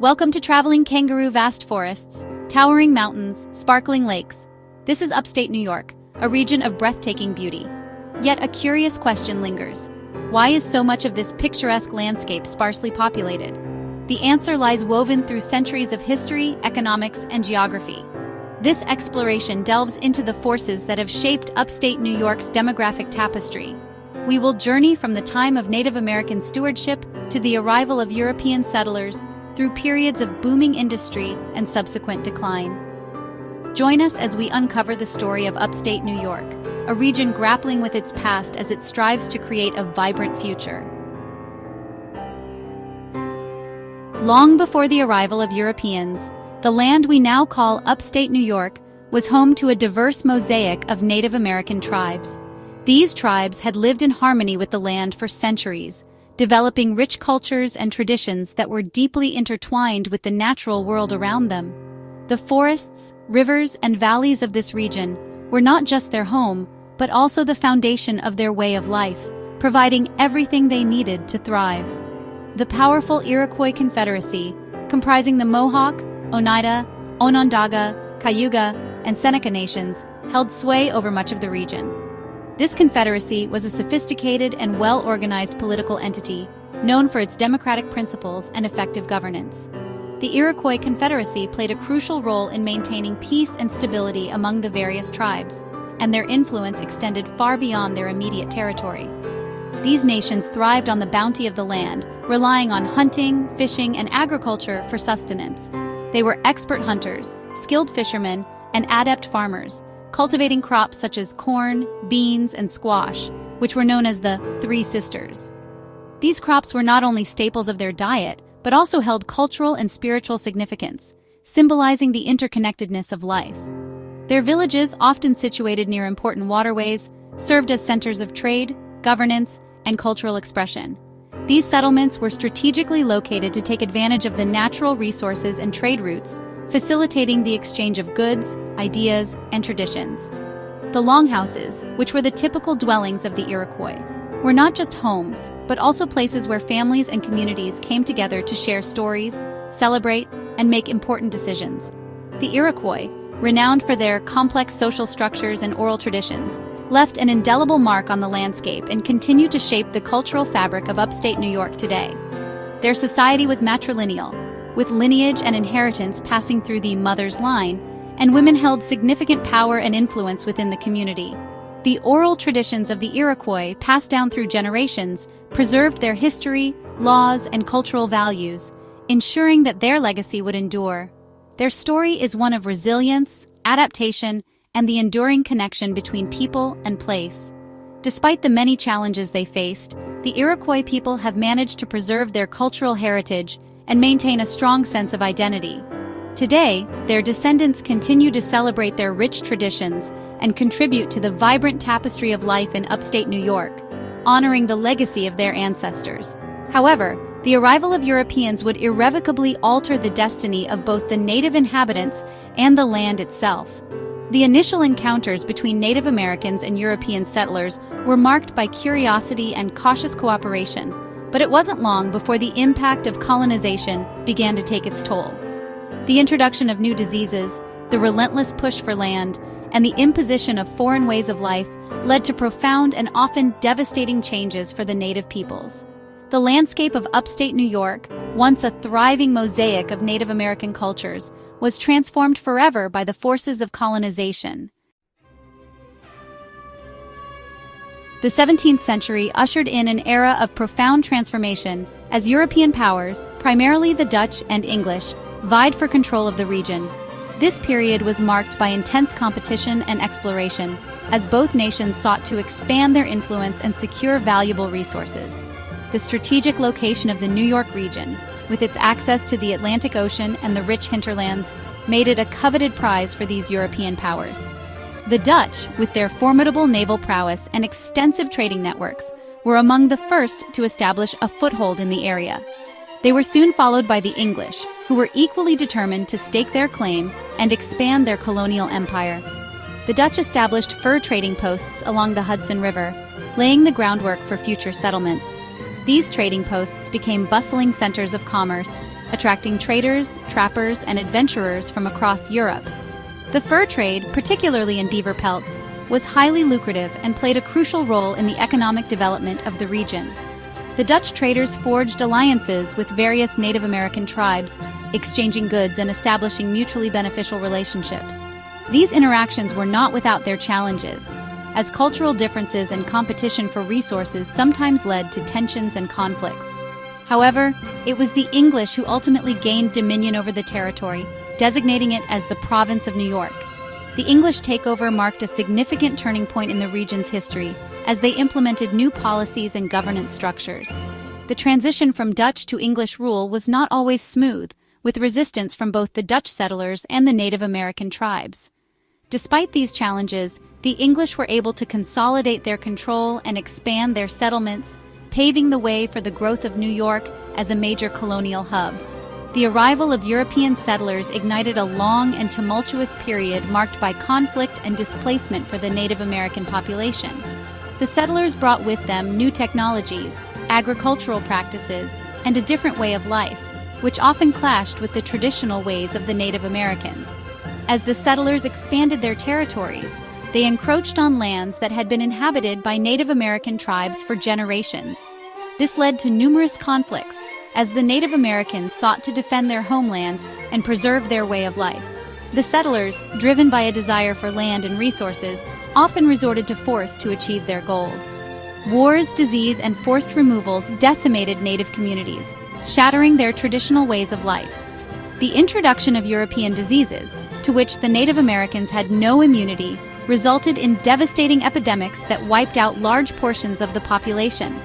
Welcome to Traveling Kangaroo. Vast forests, towering mountains, sparkling lakes. This is upstate New York, a region of breathtaking beauty. Yet a curious question lingers. Why is so much of this picturesque landscape sparsely populated? The answer lies woven through centuries of history, economics, and geography. This exploration delves into the forces that have shaped upstate New York's demographic tapestry. We will journey from the time of Native American stewardship to the arrival of European settlers, through periods of booming industry and subsequent decline. Join us as we uncover the story of upstate New York, a region grappling with its past as it strives to create a vibrant future. Long before the arrival of Europeans, the land we now call upstate New York was home to a diverse mosaic of Native American tribes. These tribes had lived in harmony with the land for centuries, developing rich cultures and traditions that were deeply intertwined with the natural world around them. The forests, rivers, and valleys of this region were not just their home, but also the foundation of their way of life, providing everything they needed to thrive. The powerful Iroquois Confederacy, comprising the Mohawk, Oneida, Onondaga, Cayuga, and Seneca nations, held sway over much of the region. This confederacy was a sophisticated and well-organized political entity, known for its democratic principles and effective governance. The Iroquois Confederacy played a crucial role in maintaining peace and stability among the various tribes, and their influence extended far beyond their immediate territory. These nations thrived on the bounty of the land, relying on hunting, fishing, and agriculture for sustenance. They were expert hunters, skilled fishermen, and adept farmers, cultivating crops such as corn, beans, and squash, which were known as the Three Sisters. These crops were not only staples of their diet, but also held cultural and spiritual significance, symbolizing the interconnectedness of life. Their villages, often situated near important waterways, served as centers of trade, governance, and cultural expression. These settlements were strategically located to take advantage of the natural resources and trade routes, facilitating the exchange of goods, ideas, and traditions. The longhouses, which were the typical dwellings of the Iroquois, were not just homes, but also places where families and communities came together to share stories, celebrate, and make important decisions. The Iroquois, renowned for their complex social structures and oral traditions, left an indelible mark on the landscape and continue to shape the cultural fabric of upstate New York today. Their society was matrilineal, with lineage and inheritance passing through the mother's line, and women held significant power and influence within the community. The oral traditions of the Iroquois, passed down through generations, preserved their history, laws, and cultural values, ensuring that their legacy would endure. Their story is one of resilience, adaptation, and the enduring connection between people and place. Despite the many challenges they faced, the Iroquois people have managed to preserve their cultural heritage and maintain a strong sense of identity. Today, their descendants continue to celebrate their rich traditions and contribute to the vibrant tapestry of life in upstate New York, honoring the legacy of their ancestors. However, the arrival of Europeans would irrevocably alter the destiny of both the native inhabitants and the land itself. The initial encounters between Native Americans and European settlers were marked by curiosity and cautious cooperation, but it wasn't long before the impact of colonization began to take its toll. The introduction of new diseases, the relentless push for land, and the imposition of foreign ways of life led to profound and often devastating changes for the native peoples. The landscape of upstate New York, once a thriving mosaic of Native American cultures, was transformed forever by the forces of colonization. The 17th century ushered in an era of profound transformation as European powers, primarily the Dutch and English, vied for control of the region. This period was marked by intense competition and exploration, as both nations sought to expand their influence and secure valuable resources. The strategic location of the New York region, with its access to the Atlantic Ocean and the rich hinterlands, made it a coveted prize for these European powers. The Dutch, with their formidable naval prowess and extensive trading networks, were among the first to establish a foothold in the area. They were soon followed by the English, who were equally determined to stake their claim and expand their colonial empire. The Dutch established fur trading posts along the Hudson River, laying the groundwork for future settlements. These trading posts became bustling centers of commerce, attracting traders, trappers, and adventurers from across Europe. The fur trade, particularly in beaver pelts, was highly lucrative and played a crucial role in the economic development of the region. The Dutch traders forged alliances with various Native American tribes, exchanging goods and establishing mutually beneficial relationships. These interactions were not without their challenges, as cultural differences and competition for resources sometimes led to tensions and conflicts. However, it was the English who ultimately gained dominion over the territory, designating it as the Province of New York. The English takeover marked a significant turning point in the region's history, as they implemented new policies and governance structures. The transition from Dutch to English rule was not always smooth, with resistance from both the Dutch settlers and the Native American tribes. Despite these challenges, the English were able to consolidate their control and expand their settlements, paving the way for the growth of New York as a major colonial hub. The arrival of European settlers ignited a long and tumultuous period marked by conflict and displacement for the Native American population. The settlers brought with them new technologies, agricultural practices, and a different way of life, which often clashed with the traditional ways of the Native Americans. As the settlers expanded their territories, they encroached on lands that had been inhabited by Native American tribes for generations. This led to numerous conflicts, as the Native Americans sought to defend their homelands and preserve their way of life. The settlers, driven by a desire for land and resources, often resorted to force to achieve their goals. Wars, disease, and forced removals decimated Native communities, shattering their traditional ways of life. The introduction of European diseases, to which the Native Americans had no immunity, resulted in devastating epidemics that wiped out large portions of the population.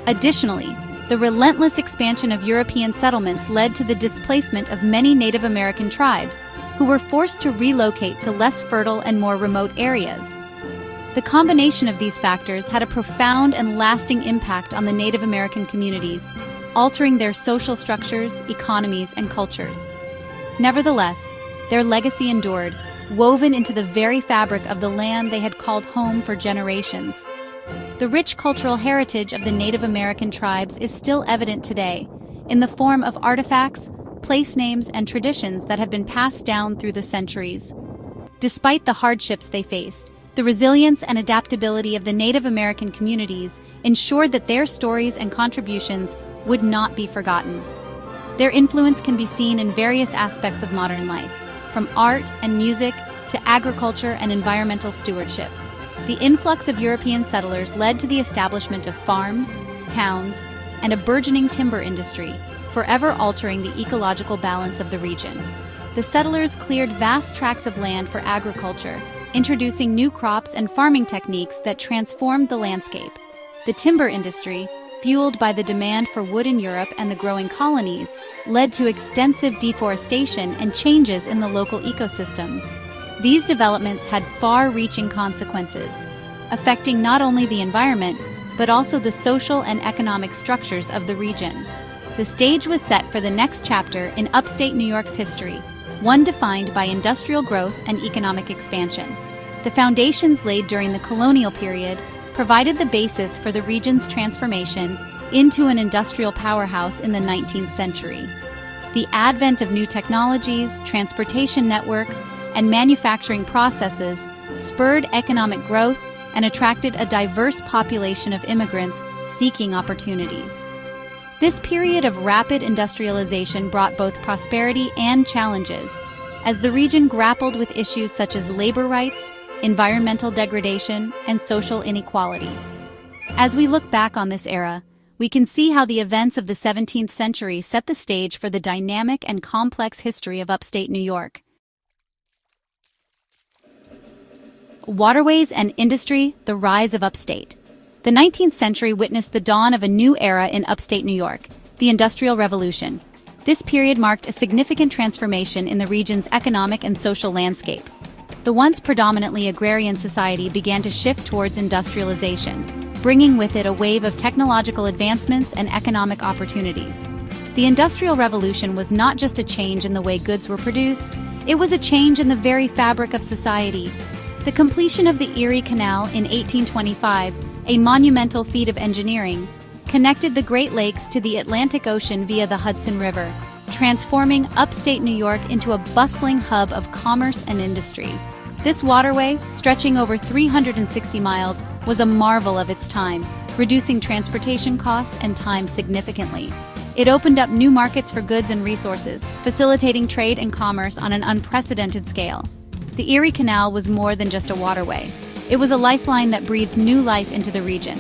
Additionally, the relentless expansion of European settlements led to the displacement of many Native American tribes, who were forced to relocate to less fertile and more remote areas. The combination of these factors had a profound and lasting impact on the Native American communities, altering their social structures, economies, and cultures. Nevertheless, their legacy endured, woven into the very fabric of the land they had called home for generations. The rich cultural heritage of the Native American tribes is still evident today, in the form of artifacts, place names, and traditions that have been passed down through the centuries. Despite the hardships they faced, the resilience and adaptability of the Native American communities ensured that their stories and contributions would not be forgotten. Their influence can be seen in various aspects of modern life, from art and music to agriculture and environmental stewardship. The influx of European settlers led to the establishment of farms, towns, and a burgeoning timber industry, forever altering the ecological balance of the region. The settlers cleared vast tracts of land for agriculture, introducing new crops and farming techniques that transformed the landscape. The timber industry, fueled by the demand for wood in Europe and the growing colonies, led to extensive deforestation and changes in the local ecosystems. These developments had far-reaching consequences, affecting not only the environment, but also the social and economic structures of the region. The stage was set for the next chapter in upstate New York's history, one defined by industrial growth and economic expansion. The foundations laid during the colonial period provided the basis for the region's transformation into an industrial powerhouse in the 19th century. The advent of new technologies, transportation networks, and manufacturing processes spurred economic growth and attracted a diverse population of immigrants seeking opportunities. This period of rapid industrialization brought both prosperity and challenges, as the region grappled with issues such as labor rights, environmental degradation, and social inequality. As we look back on this era, we can see how the events of the 17th century set the stage for the dynamic and complex history of upstate New York. Waterways and industry, the rise of upstate. The 19th century witnessed the dawn of a new era in upstate New York, the Industrial Revolution. This period marked a significant transformation in the region's economic and social landscape. The once predominantly agrarian society began to shift towards industrialization, bringing with it a wave of technological advancements and economic opportunities. The Industrial Revolution was not just a change in the way goods were produced, it was a change in the very fabric of society. The completion of the Erie Canal in 1825, a monumental feat of engineering, connected the Great Lakes to the Atlantic Ocean via the Hudson River. transforming upstate New York into a bustling hub of commerce and industry. This waterway, stretching over 360 miles, was a marvel of its time, reducing transportation costs and time significantly. It opened up new markets for goods and resources, facilitating trade and commerce on an unprecedented scale. The Erie Canal was more than just a waterway. It was a lifeline that breathed new life into the region.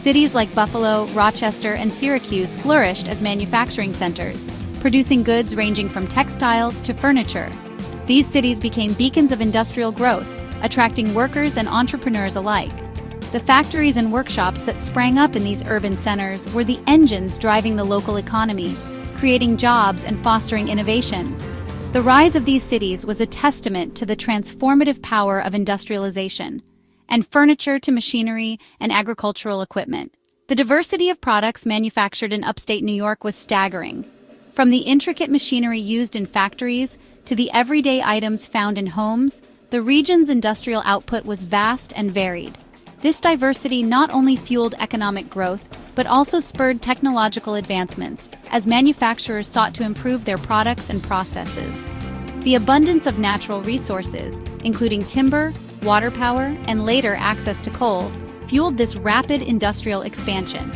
Cities like Buffalo, Rochester, and Syracuse flourished as manufacturing centers, producing goods ranging from textiles to furniture. These cities became beacons of industrial growth, attracting workers and entrepreneurs alike. The factories and workshops that sprang up in these urban centers were the engines driving the local economy, creating jobs and fostering innovation. The rise of these cities was a testament to the transformative power of industrialization, and furniture to machinery and agricultural equipment. The diversity of products manufactured in upstate New York was staggering. From the intricate machinery used in factories to the everyday items found in homes, the region's industrial output was vast and varied. This diversity not only fueled economic growth, but also spurred technological advancements as manufacturers sought to improve their products and processes. The abundance of natural resources, including timber, water power, and later access to coal, fueled this rapid industrial expansion.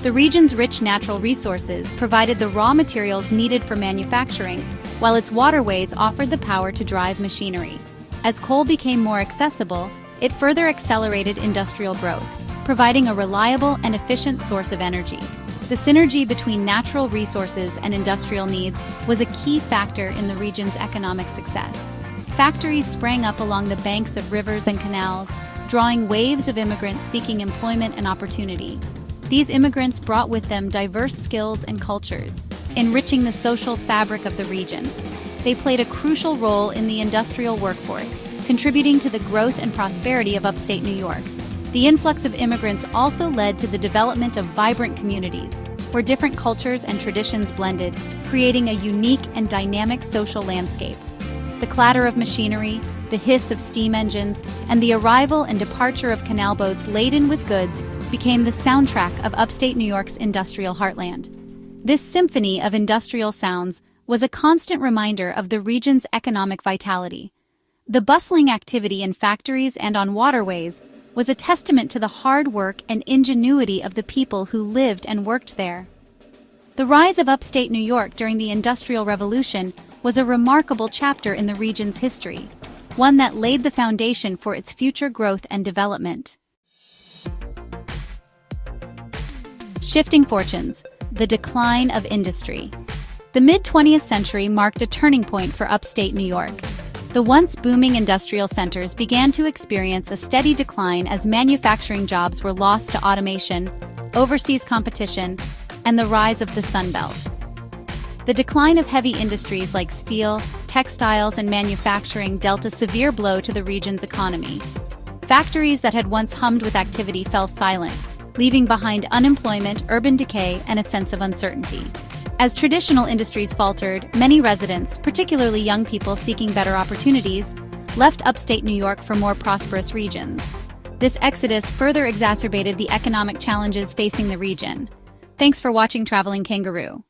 The region's rich natural resources provided the raw materials needed for manufacturing, while its waterways offered the power to drive machinery. As coal became more accessible, it further accelerated industrial growth, providing a reliable and efficient source of energy. The synergy between natural resources and industrial needs was a key factor in the region's economic success. Factories sprang up along the banks of rivers and canals, drawing waves of immigrants seeking employment and opportunity. These immigrants brought with them diverse skills and cultures, enriching the social fabric of the region. They played a crucial role in the industrial workforce, contributing to the growth and prosperity of upstate New York. The influx of immigrants also led to the development of vibrant communities, where different cultures and traditions blended, creating a unique and dynamic social landscape. The clatter of machinery, the hiss of steam engines, and the arrival and departure of canal boats laden with goods became the soundtrack of upstate New York's industrial heartland. This symphony of industrial sounds was a constant reminder of the region's economic vitality. The bustling activity in factories and on waterways was a testament to the hard work and ingenuity of the people who lived and worked there. The rise of upstate New York during the Industrial Revolution was a remarkable chapter in the region's history, one that laid the foundation for its future growth and development. Shifting fortunes, the decline of industry. The mid-20th century marked a turning point for upstate New York. The once booming industrial centers began to experience a steady decline as manufacturing jobs were lost to automation, overseas competition, and the rise of the Sun Belt. The decline of heavy industries like steel, textiles, and manufacturing dealt a severe blow to the region's economy. Factories that had once hummed with activity fell silent, leaving behind unemployment, urban decay, and a sense of uncertainty. As traditional industries faltered, many residents, particularly young people seeking better opportunities, left upstate New York for more prosperous regions. This exodus further exacerbated the economic challenges facing the region. Thanks for watching Traveling Kangaroo.